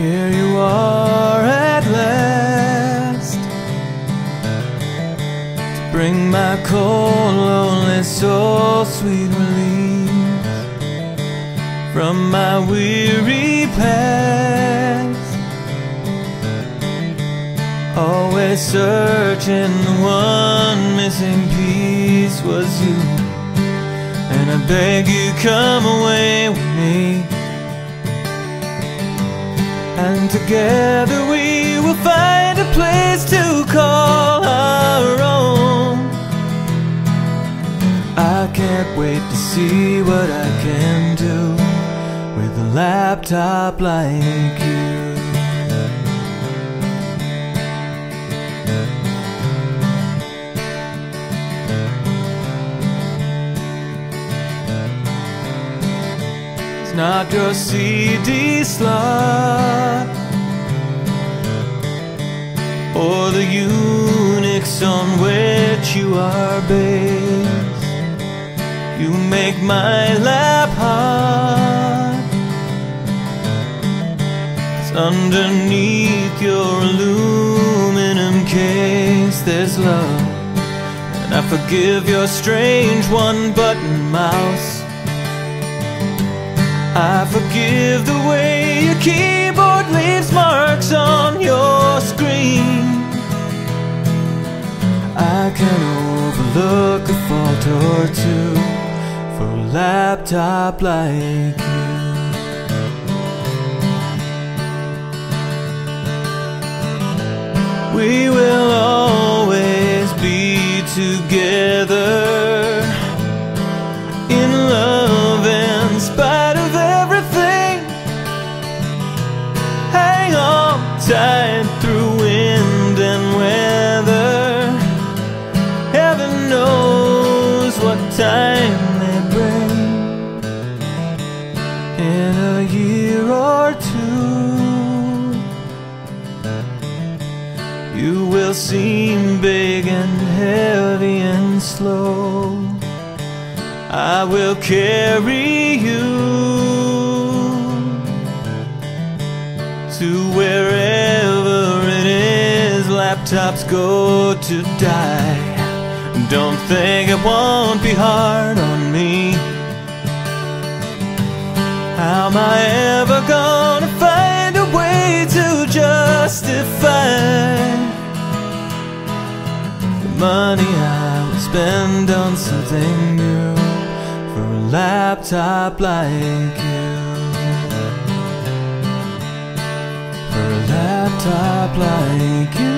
here you are at last, to bring my cold, lonely soul sweet relief from my weary past. Always searching, the one missing piece was you, and I beg you come away with me, and together we will find a place to call our own. I can't wait to see what I can do with a laptop like you. It's not your CD slot or the Unix on which you are based. You make my lap hot, 'cause underneath your aluminum case there's love, and I forgive your strange one-button mouse. I forgive the way your keyboard leaves marks on your screen. I can overlook a fault or two for a laptop like you. We will always be together in love in spite of everything. Hang on tight through wind and weather. Heaven knows what time they bring. In a year or two, you will seem big and heavy and slow. I will carry you to wherever it is laptops go to die. Don't think it won't be hard on me. How am I ever gonna find a way to justify the money I would spend on something new for a laptop like you? For a laptop like you.